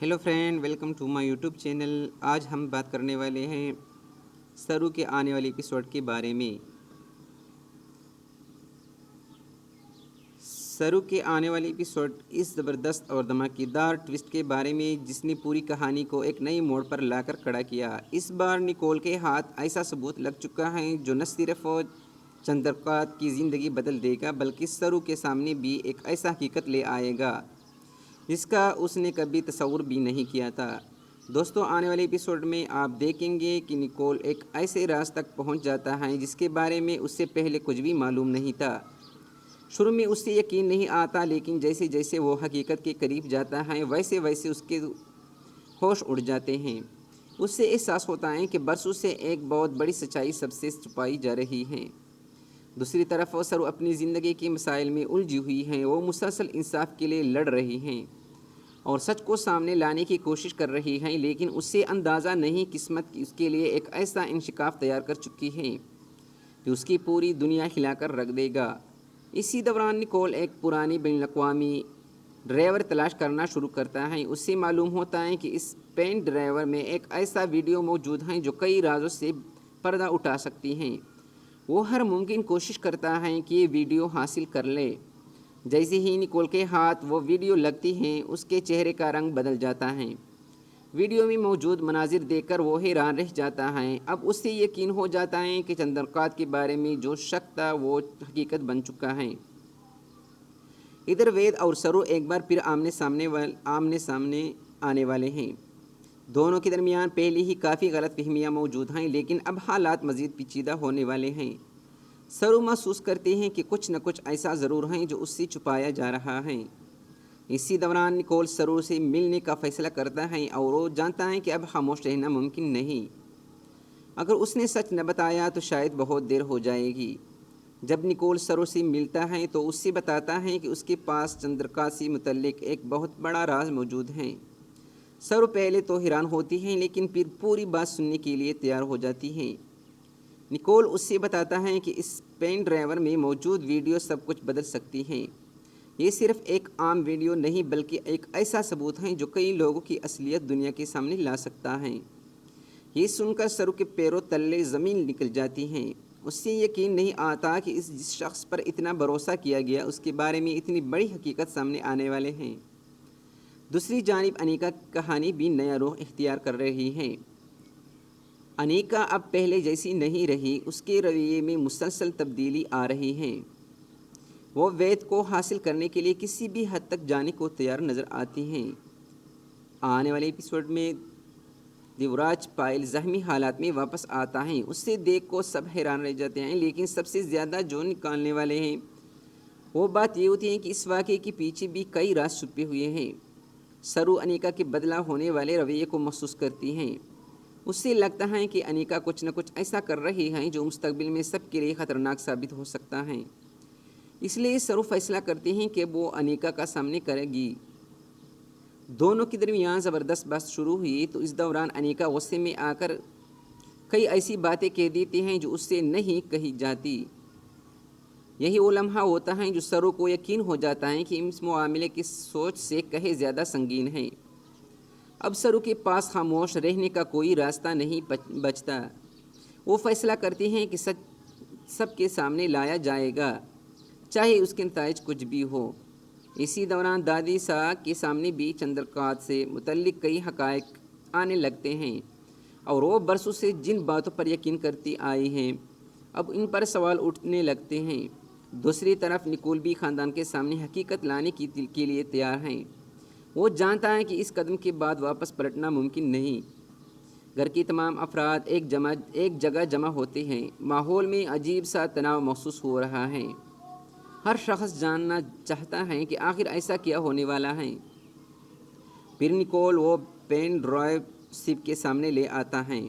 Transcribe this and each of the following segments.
Hello friend, welcome to my YouTube channel. आज हम बात करने वाले हैं सरू के आने वाले एपिसोड के बारे में। सरू के आने वाले एपिसोड इस ज़बरदस्त और धमाकेदार ट्विस्ट के बारे में जिसने पूरी कहानी को एक नई मोड़ पर लाकर खड़ा किया। इस बार निकोल के हाथ ऐसा सबूत लग चुका है जो न सिर्फ चंद्रकांत की ज़िंदगी बदल देगा बल्कि सरू के सामने भी एक ऐसा हकीकत ले आएगा जिसका उसने कभी तसव्वुर भी नहीं किया था। दोस्तों, आने वाले एपिसोड में आप देखेंगे कि निकोल एक ऐसे राज तक पहुंच जाता है जिसके बारे में उससे पहले कुछ भी मालूम नहीं था। शुरू में उससे यकीन नहीं आता, लेकिन जैसे जैसे वो हकीकत के करीब जाता है वैसे वैसे उसके होश उड़ जाते हैं। उससे एहसास होता है कि बरसों से एक बहुत बड़ी सच्चाई सबसे छुपाई जा रही है। दूसरी तरफ सरू अपनी ज़िंदगी के मसाइल में उलझी हुई हैं। वो मुसलसल इंसाफ के लिए लड़ रही हैं और सच को सामने लाने की कोशिश कर रही हैं, लेकिन उससे अंदाज़ा नहीं किस्मत उसके लिए एक ऐसा इंशिकाफ तैयार कर चुकी है कि उसकी पूरी दुनिया हिलाकर रख देगा। इसी दौरान निकोल एक पुरानी बैनुल-अक़वामी ड्राइवर तलाश करना शुरू करता है। उससे मालूम होता है कि इस पेन ड्राइवर में एक ऐसा वीडियो मौजूद है जो कई राजों से पर्दा उठा सकती हैं। वो हर मुमकिन कोशिश करता है कि ये वीडियो हासिल कर ले। जैसे ही निकोल के हाथ वो वीडियो लगती हैं, उसके चेहरे का रंग बदल जाता है। वीडियो में मौजूद मनाजिर देखकर वो हैरान रह जाता है। अब उससे यकीन हो जाता है कि चंद्रकांत के बारे में जो शक था वो हकीकत बन चुका है। इधर वेद और सरू एक बार फिर आमने सामने आने वाले हैं। दोनों के दरमियान पहले ही काफ़ी गलतफहमियां मौजूद हैं, लेकिन अब हालात मज़ीद पेचीदा होने वाले हैं। सरू महसूस करते हैं कि कुछ न कुछ ऐसा ज़रूर है जो उससे छुपाया जा रहा है। इसी दौरान निकोल सरू से मिलने का फ़ैसला करता है और वो जानता है कि अब खामोश रहना मुमकिन नहीं। अगर उसने सच न बताया तो शायद बहुत देर हो जाएगी। जब निकोल सरू से मिलता है तो उससे बताता है कि उसके पास चंद्रकांत से मुतल्लिक एक बहुत बड़ा राज मौजूद है। सरू पहले तो हैरान होती हैं, लेकिन फिर पूरी बात सुनने के लिए तैयार हो जाती हैं। निकोल उससे बताता है कि इस पेन ड्राइवर में मौजूद वीडियो सब कुछ बदल सकती है। ये सिर्फ एक आम वीडियो नहीं बल्कि एक ऐसा सबूत है जो कई लोगों की असलियत दुनिया के सामने ला सकता है। ये सुनकर सरू के पैरों तले ज़मीन निकल जाती हैं। उससे यकीन नहीं आता कि जिस शख्स पर इतना भरोसा किया गया उसके बारे में इतनी बड़ी हकीकत सामने आने वाले हैं। दूसरी जानिब अनीका की कहानी भी नया रुख इख्तियार कर रही है। अनीका अब पहले जैसी नहीं रही, उसके रवैये में मुसलसल तब्दीली आ रही है। वो वेद को हासिल करने के लिए किसी भी हद तक जाने को तैयार नज़र आती हैं। आने वाले एपिसोड में देवराज पायल ज़ख्मी हालात में वापस आता है। उससे देख को सब हैरान रह जाते हैं, लेकिन सबसे ज़्यादा जो निकालने वाले हैं वो बात ये होती है कि इस वाक़े के पीछे भी कई राज छुपे हुए हैं। सरू अनीका के बदला होने वाले रवैये को महसूस करती हैं। उससे लगता है कि अनीका कुछ न कुछ ऐसा कर रही है जो मुस्तकबिल में सबके लिए ख़तरनाक साबित हो सकता है। इसलिए सरू फैसला करती हैं कि वो अनीका का सामना करेगी। दोनों के दरमियान ज़बरदस्त बहस शुरू हुई तो इस दौरान अनीका गुस्से में आकर कई ऐसी बातें कह देती हैं जो उससे नहीं कही जाती। यही वो लम्हा होता है जो सरू को यकीन हो जाता है कि इस मामले की सोच से कहीं ज़्यादा संगीन है। अब सरू के पास खामोश रहने का कोई रास्ता नहीं बचता। वो फैसला करती हैं कि सच सबके सामने लाया जाएगा, चाहे उसके नताइज कुछ भी हो। इसी दौरान दादी साहब के सामने भी चंद्रकांत से मुतल्लिक कई हक़ाइक़ आने लगते हैं और वो बरसों से जिन बातों पर यकीन करती आई हैं अब इन पर सवाल उठने लगते हैं। दूसरी तरफ निकोल भी ख़ानदान के सामने हकीकत लाने के लिए तैयार हैं। वो जानता है कि इस कदम के बाद वापस पलटना मुमकिन नहीं। घर के तमाम अफराद एक जगह जमा होते हैं। माहौल में अजीब सा तनाव महसूस हो रहा है। हर शख्स जानना चाहता है कि आखिर ऐसा क्या होने वाला है। फिर निकोल वो पेन ड्राइव शिप के सामने ले आता है।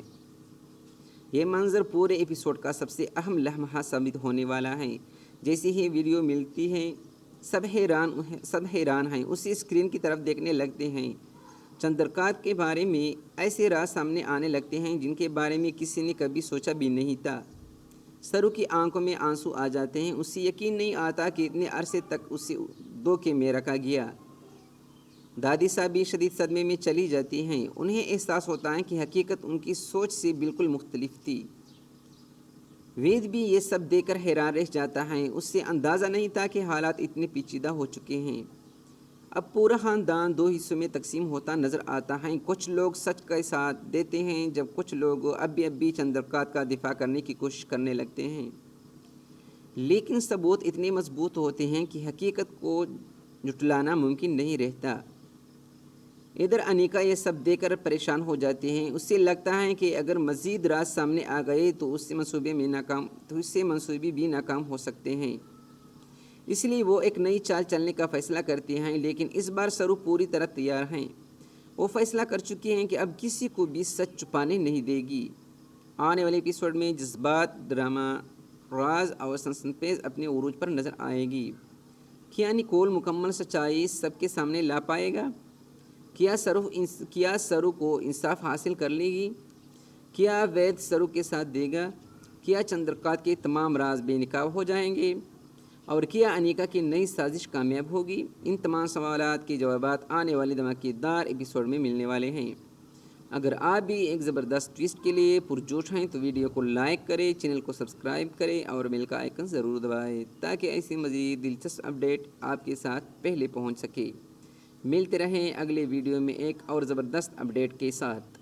ये मंजर पूरे एपिसोड का सबसे अहम लम्हा साबित होने वाला है। जैसे ही वीडियो मिलती है सब हैरान हैं, उसी स्क्रीन की तरफ देखने लगते हैं। चंद्रकांत के बारे में ऐसे राज सामने आने लगते हैं जिनके बारे में किसी ने कभी सोचा भी नहीं था। सरू की आंखों में आंसू आ जाते हैं। उसे यकीन नहीं आता कि इतने अरसे तक उसे धोखे में रखा गया। दादी साहब भी शदीद सदमे में चली जाती हैं। उन्हें एहसास होता है कि हकीकत उनकी सोच से बिल्कुल मुख्तलिफ थी। वेद भी ये सब देखकर हैरान रह जाता है। उससे अंदाज़ा नहीं था कि हालात इतने पेचीदा हो चुके हैं। अब पूरा ख़ानदान दो हिस्सों में तकसीम होता नज़र आता है। कुछ लोग सच का साथ देते हैं, जब कुछ लोग अब भी चंद्रकांत का दिफा करने की कोशिश करने लगते हैं। लेकिन सबूत इतने मजबूत होते हैं कि हकीकत को जुटलाना मुमकिन नहीं रहता। इधर अनीका ये सब देखकर परेशान हो जाती हैं। उससे लगता है कि अगर मज़ीद राज सामने आ गए तो उससे मंसूबे भी नाकाम हो सकते हैं। इसलिए वो एक नई चाल चलने का फ़ैसला करती हैं। लेकिन इस बार सरू पूरी तरह तैयार हैं। वो फैसला कर चुकी हैं कि अब किसी को भी सच छुपाने नहीं देगी। आने वाले एपिसोड में जज्बात, ड्रामा, राज और सनसनीखेज अपने उरूज पर नज़र आएगी। क्या निकोल मुकम्मल सच्चाई सबके सामने ला पाएगा? क्या सरू को इंसाफ हासिल कर लेगी? क्या वैद सरू के साथ देगा? क्या चंद्रकांत के तमाम राज बेनकाब हो जाएंगे? और क्या अनीका की नई साजिश कामयाब होगी? इन तमाम सवालात के जवाबात आने वाले धमाकेदार एपिसोड में मिलने वाले हैं। अगर आप भी एक ज़बरदस्त ट्विस्ट के लिए पुरजोश हैं तो वीडियो को लाइक करें, चैनल को सब्सक्राइब करें और बेल का आइकन ज़रूर दबाएं ताकि ऐसी मज़ीद दिलचस्प अपडेट आपके साथ पहले पहुंच सके। मिलते रहें अगले वीडियो में एक और ज़बरदस्त अपडेट के साथ।